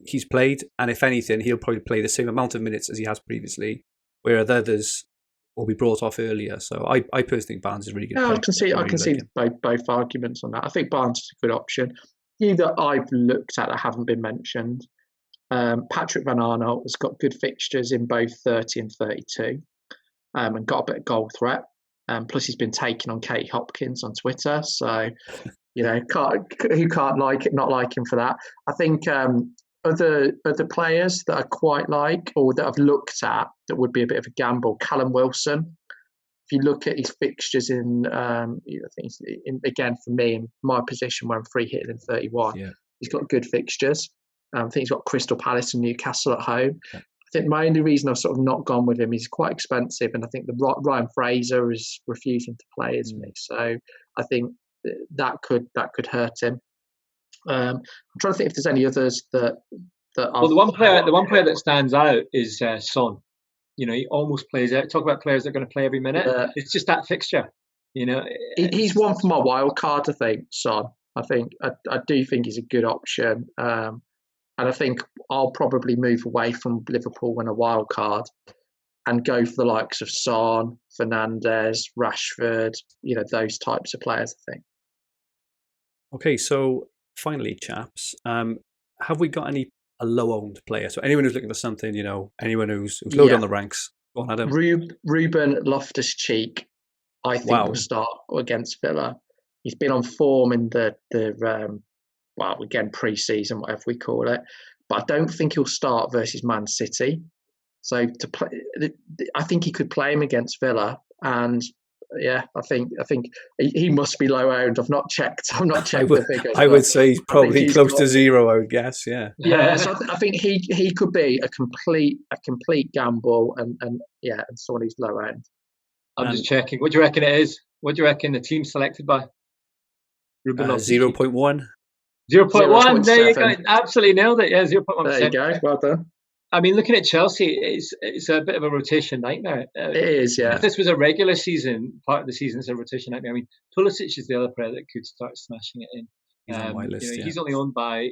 he's played, and if anything, he'll probably play the same amount of minutes as he has previously, whereas others will be brought off earlier. So I personally think Barnes is really good. I can see both arguments on that. I think Barnes is a good option. Few that I've looked at that haven't been mentioned. Patrick Van Arnold has got good fixtures in both 30 and 32, and got a bit of goal threat. Plus, he's been taking on Katie Hopkins on Twitter, so who can't not like him for that. I think other players that I quite like or that I've looked at that would be a bit of a gamble. Callum Wilson. If you look at his fixtures in, I think again for me in my position where I'm free hitting in 31, he's got good fixtures. I think he's got Crystal Palace and Newcastle at home. Yeah. I think my only reason I've sort of not gone with him, he's quite expensive, and I think the Ryan Fraser is refusing to play, isn't he? So I think that could hurt him. I'm trying to think if there's any others that. Well, the one player that stands out is Son. He almost plays out. Talk about players that are going to play every minute. It's just that fixture. He's one for my wild card. I think Son. I do think he's a good option. And I think I'll probably move away from Liverpool when a wild card and go for the likes of Son, Fernandes, Rashford, those types of players, I think. Okay, so finally, chaps, have we got a low-owned player? So anyone who's looking for something, anyone who's low down the ranks, go on, Adam. Ruben Loftus-Cheek, I think will start against Villa. He's been on form in the again, pre-season, whatever we call it. But I don't think he'll start versus Man City. So I think he could play him against Villa. And I think he must be low-owned. I've not checked the figures. I would say he's probably close to zero, I would guess, yeah. Yeah, so I think he could be a complete gamble and someone who's low-end. I'm just checking. What do you reckon it is? What do you reckon the team selected by? 0.1. 0.1, there you go. Absolutely nailed it. Yeah, 0.1%. There you go. Well done. I mean, looking at Chelsea, it's a bit of a rotation nightmare. It is, yeah. If this was a regular season, part of the season, it's a rotation nightmare. I mean, Pulisic is the other player that could start smashing it in. He's on my list. He's only owned by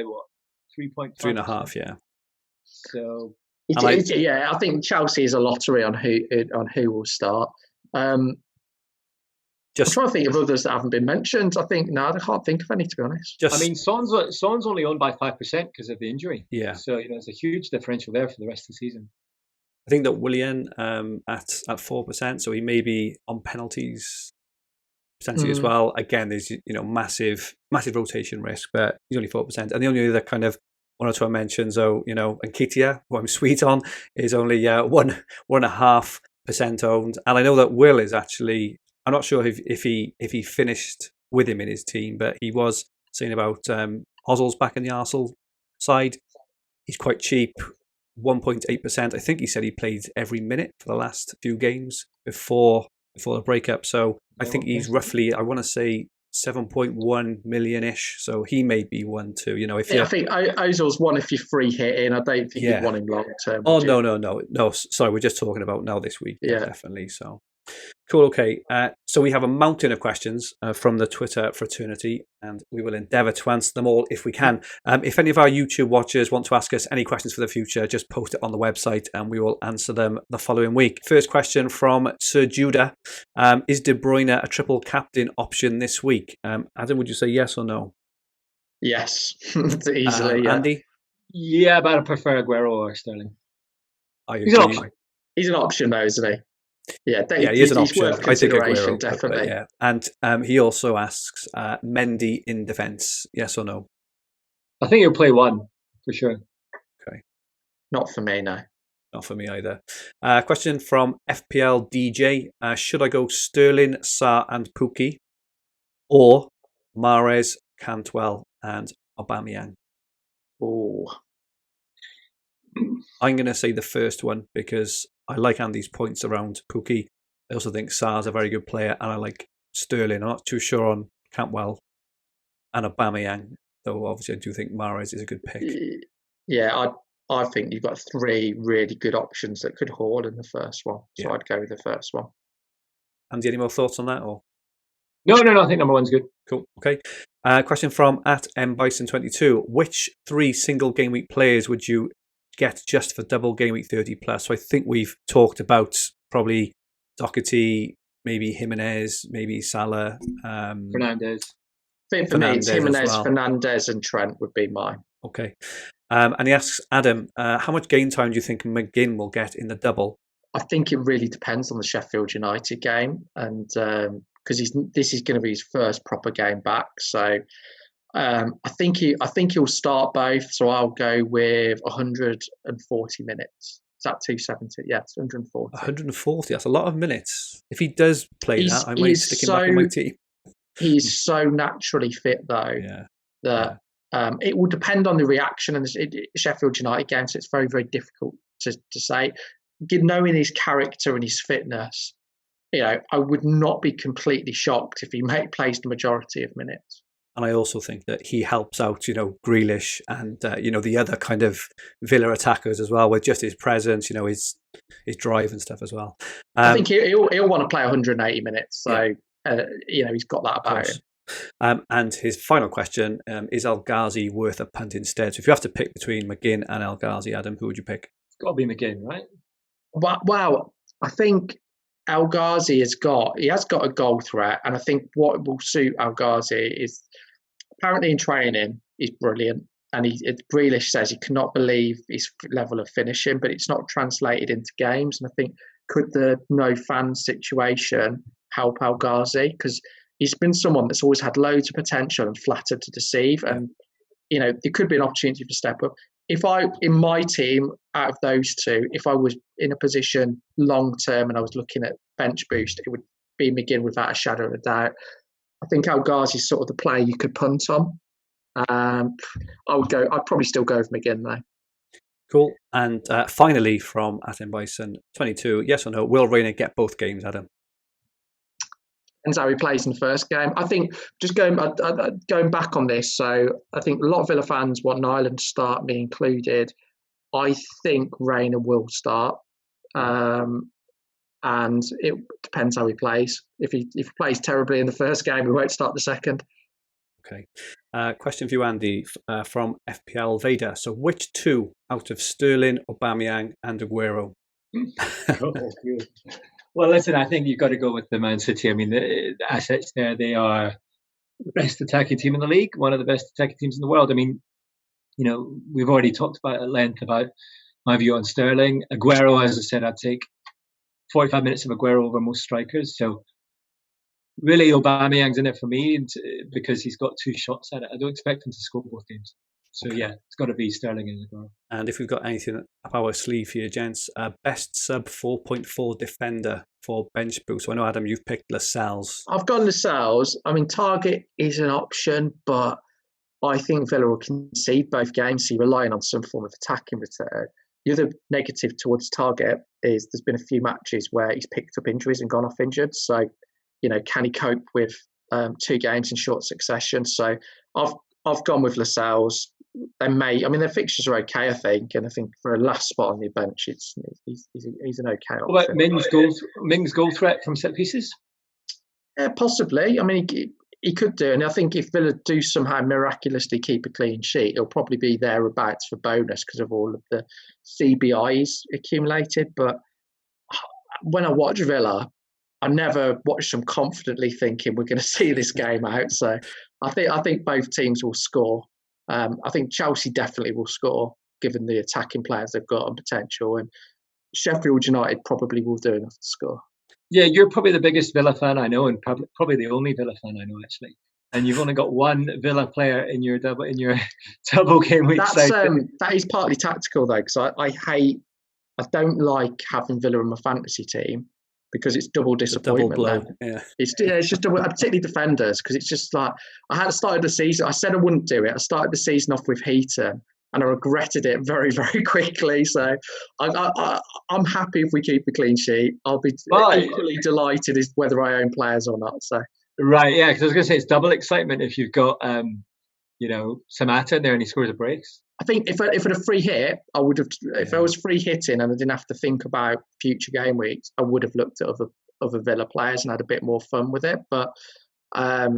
what, 3.5? 3.5, yeah. So I think Chelsea is a lottery on who will start. I'm trying to think of others that haven't been mentioned. I can't think of any, to be honest. Son's only owned by 5% because of the injury. Yeah. So there's a huge differential there for the rest of the season. I think that Willian at 4%, so he may be on penalties potentially as well. Again, there's massive rotation risk, but he's only 4%. And the only other kind of one or two I mentioned, so Nketiah, who I'm sweet on, is only 1.5% owned. And I know that Will is actually. I'm not sure if he finished with him in his team, but he was saying about Ozil's back in the Arsenal side. He's quite cheap, 1.8%. I think he said he played every minute for the last few games before the breakup. So I think he's roughly, I want to say 7.1 million-ish. So he may be one too. I think Ozil's one if you're free hitting. I don't think you'd want him long term. Oh no. Sorry, we're just talking about now this week. Yeah, definitely. So. Cool, okay. So we have a mountain of questions from the Twitter fraternity, and we will endeavour to answer them all if we can. If any of our YouTube watchers want to ask us any questions for the future, just post it on the website and we will answer them the following week. First question from Sir Judah. Is De Bruyne a triple captain option this week? Adam, would you say yes or no? Yes, easily. Andy? Yeah, but I prefer Aguero or Sterling. He's an option though, isn't he? Yeah, he is an option. Worth consideration, definitely. Yeah. And he also asks Mendy in defence, yes or no? I think he'll play one for sure. Okay. Not for me, no. Not for me either. Question from FPL DJ. Should I go Sterling, Sarr and Pukki, or Mahrez, Cantwell and Aubameyang? Oh, I'm going to say the first one because I like Andy's points around Pukki. I also think Sarr's a very good player, and I like Sterling. I'm not too sure on Cantwell and Aubameyang, though obviously I do think Mahrez is a good pick. Yeah, I think you've got 3 really good options that could haul in the first one. So I'd go with the first one. Andy, any more thoughts on that? Or No. I think number 1's good. Cool. Okay. Question from @mbison22. Which 3 single game week players would you get just for double game week 30 plus? So I think we've talked about probably Doherty, maybe Jimenez, maybe Salah, Fernandes. I think for me, it's Jimenez, Fernandes, and Trent would be mine. Okay. And he asks Adam, how much game time do you think McGinn will get in the double? I think it really depends on the Sheffield United game, and because this is going to be his first proper game back. So I think he'll start both. So I'll go with 140 minutes. Is that 270? Yeah, it's 140. 140. That's a lot of minutes. If he does play that, I might stick him back in my team. He's so naturally fit, though, that it will depend on the reaction in the Sheffield United game. So it's very, very difficult to say. Knowing his character and his fitness, I would not be completely shocked if he plays the majority of minutes. And I also think that he helps out, Grealish and, the other kind of Villa attackers as well, with just his presence, his drive and stuff as well. I think he'll want to play 180 minutes. So, he's got that about him. And his final question, is El Ghazi worth a punt instead? So if you have to pick between McGinn and El Ghazi, Adam, who would you pick? It's got to be McGinn, right? Wow. I think El Ghazi has got a goal threat, and I think what will suit El Ghazi is apparently in training he's brilliant, and Grealish says he cannot believe his level of finishing, but it's not translated into games. And I think could the no fans situation help El Ghazi, because he's been someone that's always had loads of potential and flattered to deceive, and there could be an opportunity for step up. If in my team, out of those 2, if I was in a position long term and I was looking at bench boost, it would be McGinn without a shadow of a doubt. I think El Ghazi is sort of the player you could punt on. I'd probably still go with McGinn though. Cool. And finally from @mbison22, yes or no, will Reina get both games, Adam? Depends how he plays in the first game. I think just going back on this, so I think a lot of Villa fans want Nyland to start, me included. I think Reina will start, and it depends how he plays. If he plays terribly in the first game, he won't start the second. Okay. Question for you, Andy, from FPL Vader. So which 2 out of Sterling, Aubameyang and Aguero? Well, listen, I think you've got to go with the Man City. I mean, the assets there, they are the best attacking team in the league, one of the best attacking teams in the world. I mean, we've already talked about at length about my view on Sterling. Aguero, as I said, I'd take 45 minutes of Aguero over most strikers. So really, Aubameyang's in it for me because he's got 2 shots at it. I don't expect him to score both games. So yeah, it's got to be Sterling and Aguero. And if we've got anything up our sleeve here, gents, best sub 4.4 defender for bench boost. So I know, Adam, you've picked Lascelles. I've gone Lascelles. I mean, Target is an option, but I think Villa will concede both games, so you're relying on some form of attacking return. The other negative towards Target is there's been a few matches where he's picked up injuries and gone off injured. So, can he cope with 2 games in short succession? So I've gone with Lascelles. Their fixtures are okay, I think, and I think for a last spot on the bench, he's an okay option. What about Ming's goal threat from set pieces? Possibly. I mean, he could do, and I think if Villa do somehow miraculously keep a clean sheet, it'll probably be thereabouts for bonus because of all of the CBIs accumulated. But when I watch Villa, I never watch them confidently thinking we're going to see this game out. So I think both teams will score. I think Chelsea definitely will score, given the attacking players they've got and potential. And Sheffield United probably will do enough to score. Yeah, you're probably the biggest Villa fan I know, and probably the only Villa fan I know, actually. And you've only got 1 Villa player in your double game week side. That is partly tactical though, because I hate I don't like having Villa in my fantasy team because it's double disappointment. Double blow. Yeah. It's just double, particularly defenders, because it's just like I had started the season. I said I wouldn't do it. I started the season off with Heaton, and I regretted it very, very quickly. So I'm happy if we keep a clean sheet. I'll be equally delighted as whether I own players or not. So right, yeah, because I was going to say it's double excitement if you've got Samatta in there and he scores a brace. I think if it a free hit, I would have. If I was free hitting and I didn't have to think about future game weeks, I would have looked at other Villa players and had a bit more fun with it. But I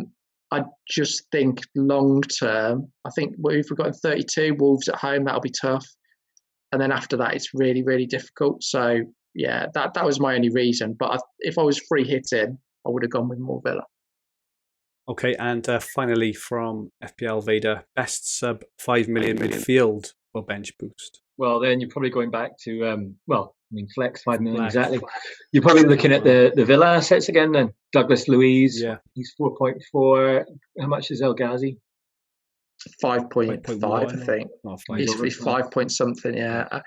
just think long term, I think if we've got 32 Wolves at home, that'll be tough. And then after that, it's really, really difficult. So yeah, that was my only reason. But if I was free hitting, I would have gone with more Villa. Okay, and finally from FPL Vader, best sub 5 million midfield or bench boost? Well, then you're probably going back to, flex 5 million, exactly. You're probably looking at the Villa assets again then. Douglas Luiz, he's 4.4. How much is El Ghazi? 5.5, I think. He's 5 point something, yeah.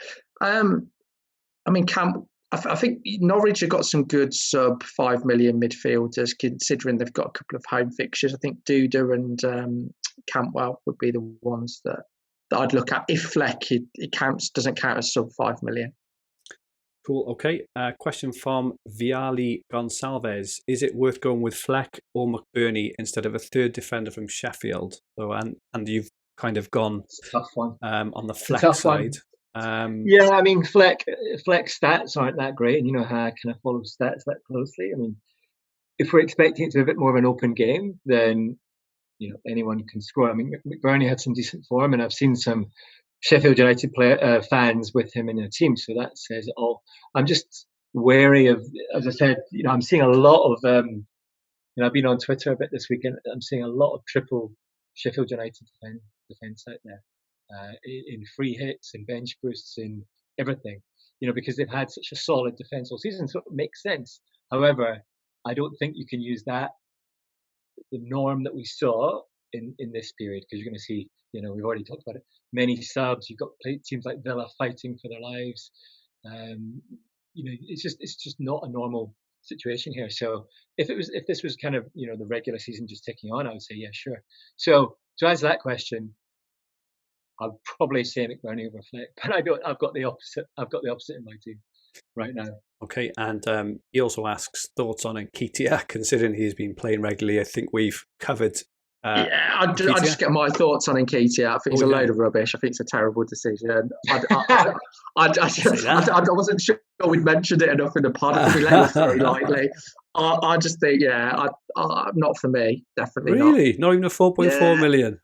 I think Norwich have got some good sub 5 million midfielders, considering they've got a couple of home fixtures. I think Duda and Cantwell would be the ones that I'd look at. If Fleck doesn't count as sub 5 million. Cool. Okay. Question from Viali Gonsalves: is it worth going with Fleck or McBurney instead of a third defender from Sheffield? So, and you've kind of gone tough one on the Fleck side. Yeah, I mean, Fleck stats aren't that great, and you know how I kind of follow stats that closely. I mean, if we're expecting it to be a bit more of an open game, then anyone can score. I mean, McBurney had some decent form, and I've seen some Sheffield United fans with him in their team, so that says it all. I'm just wary of, as I said, I'm seeing a lot of, I've been on Twitter a bit this weekend. I'm seeing a lot of triple Sheffield United defence out there. In free hits, in bench boosts, in everything, because they've had such a solid defence all season, so it makes sense. However, I don't think you can use the norm that we saw in this period, because you're going to see, we've already talked about it, many subs. You've got teams like Villa fighting for their lives. It's just not a normal situation here. So if this was kind of the regular season just ticking on, I would say yeah, sure. So to answer that question, I'd probably say McBurney over Fleck, but I don't. I've got the opposite. I've got the opposite in my team right now. Okay, and he also asks thoughts on Nketiah, considering he's been playing regularly. I think we've covered. I just get my thoughts on Nketiah. I think it's a load of rubbish. I think it's a terrible decision. I wasn't sure we'd mentioned it enough in the pod. I think we let it very lightly. I just think, not for me. Definitely really? Not even a 4.4 million?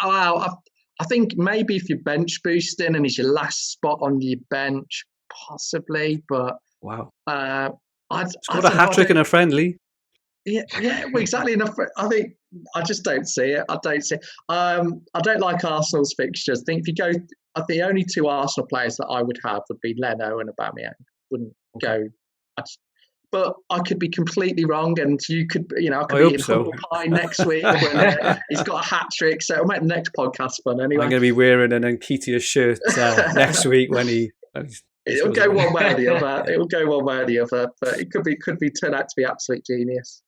Wow. I think maybe if you're bench boosting and it's your last spot on your bench, possibly. But wow, scored a hat trick in a friendly. Yeah, well, exactly. Enough. I think I just don't see it. I don't like Arsenal's fixtures. I think if you go, the only two Arsenal players that I would have would be Leno and Aubameyang. Wouldn't go. But I could be completely wrong, and you could, I could be in humble pie next week when he's got a hat trick. So it'll make the next podcast fun anyway. I'm going to be wearing an Nketiah shirt next week when he. It'll go one way or the other. It'll go one way or the other, but it could be turn out to be absolute genius.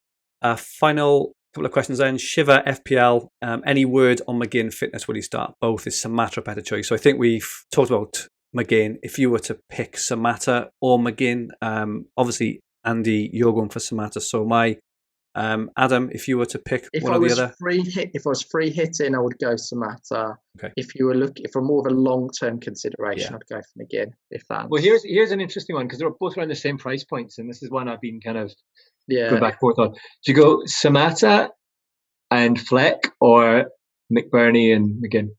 Final couple of questions then. Shiva FPL. Any word on McGinn fitness? Will he start both? Is Samatta a better choice? So I think we've talked about McGinn. If you were to pick Samatta or McGinn, obviously. Andy, you're going for Samatta, so am I. Adam, if you were to pick one or the other, if I was free hitting, I would go Samatta. Okay. If you were looking for more of a long-term consideration, I'd go for McGinn. Well, here's an interesting one, because they're both around the same price points, and this is one I've been kind of going back and forth on. Do you go Samatta and Fleck or McBurney and McGinn?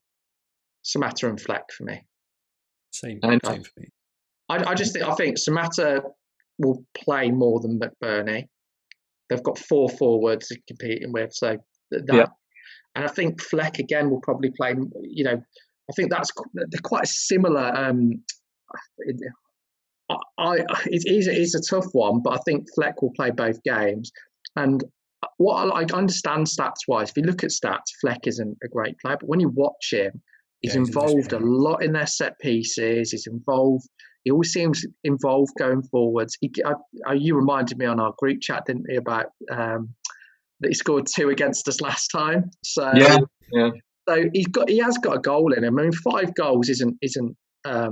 Samatta and Fleck for me. Same for me. I think Samatta will play more than McBurney. They've got 4 forwards they're competing with, so and I think Fleck again will probably play. I think they're quite a similar. It's a tough one, but I think Fleck will play both games. And what I understand stats wise, if you look at stats, Fleck isn't a great player, but when you watch him, he's involved a lot in their set pieces. He's involved. He always seems involved going forwards. You reminded me on our group chat, didn't you, about that he scored 2 against us last time. So yeah. So he has got a goal in him. I mean, 5 goals isn't a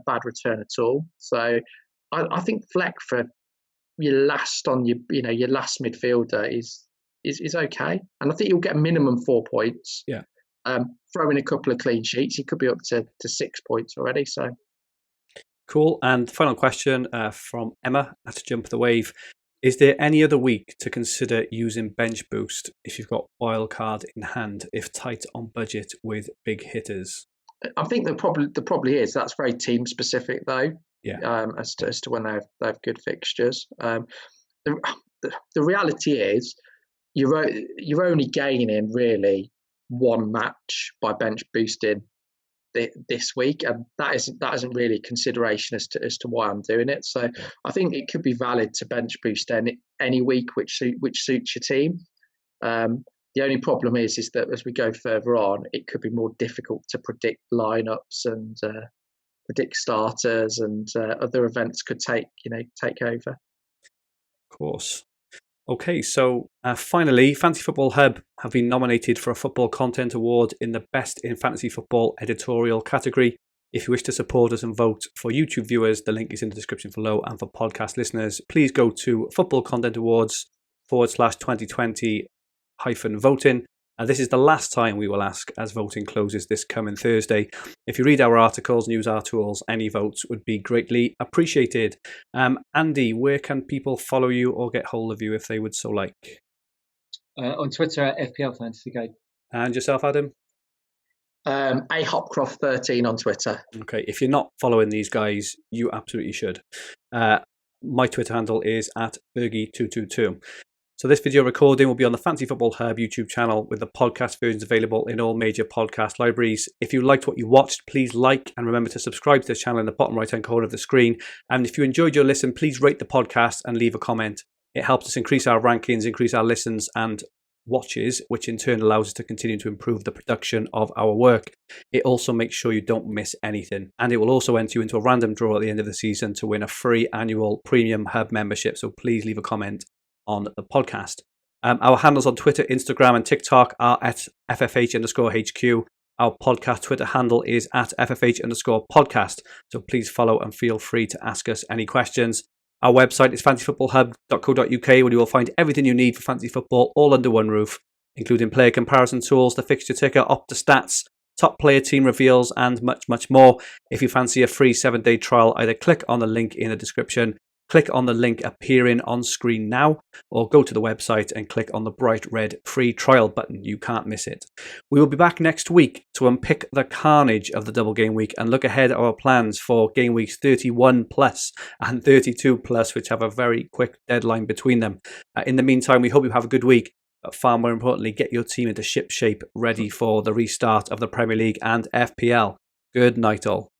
bad return at all. So I think Fleck for your last midfielder is okay, and I think you'll get a minimum 4 points. Yeah. Throw in a couple of clean sheets, he could be up to 6 points already. So cool. And final question from Emma at Jump the Wave: is there any other week to consider using bench boost if you've got wildcard in hand, if tight on budget with big hitters? I think there probably is. That's very team specific though. Yeah. As to when they have good fixtures. The reality is you're only gaining really 1 match by bench boosting this week, and that isn't really consideration as to why I'm doing it. So I think it could be valid to bench boost any week which suits your team. The only problem is that as we go further on, it could be more difficult to predict lineups and predict starters, and other events could take over. Of course. Okay, so finally, Fantasy Football Hub have been nominated for a Football Content Award in the Best in Fantasy Football Editorial category. If you wish to support us and vote for YouTube viewers, the link is in the description below, and for podcast listeners, please go to Football Content Awards /2020-voting. This is the last time we will ask, as voting closes this coming Thursday. If you read our articles and use our tools, any votes would be greatly appreciated. Andy, where can people follow you or get hold of you if they would so like? On Twitter at FPL Fantasy Guide. And yourself, Adam? A Hopcroft 13 on Twitter. Okay, if you're not following these guys, you absolutely should. My Twitter handle is at Fergie222. So this video recording will be on the Fantasy Football Hub YouTube channel, with the podcast versions available in all major podcast libraries. If you liked what you watched, please like and remember to subscribe to this channel in the bottom right hand corner of the screen. And if you enjoyed your listen, please rate the podcast and leave a comment. It helps us increase our rankings, increase our listens and watches, which in turn allows us to continue to improve the production of our work. It also makes sure you don't miss anything, and it will also enter you into a random draw at the end of the season to win a free annual premium Hub membership. So please leave a comment on the podcast. Our handles on Twitter, Instagram and TikTok are at FFH_HQ. Our podcast Twitter handle is at FFH_podcast. So please follow and feel free to ask us any questions. Our website is fantasyfootballhub.co.uk, where you will find everything you need for fantasy football all under one roof, including player comparison tools, the fixture ticker, Opta stats, top player team reveals, and much, much more. If you fancy a free 7-day trial, either click on the link in the description, click on the link appearing on screen now, or go to the website and click on the bright red free trial button. You can't miss it. We will be back next week to unpick the carnage of the double game week and look ahead at our plans for game weeks 31 plus and 32 plus, which have a very quick deadline between them. In the meantime, we hope you have a good week, but far more importantly, get your team into ship shape, ready for the restart of the Premier League and FPL. Good night all.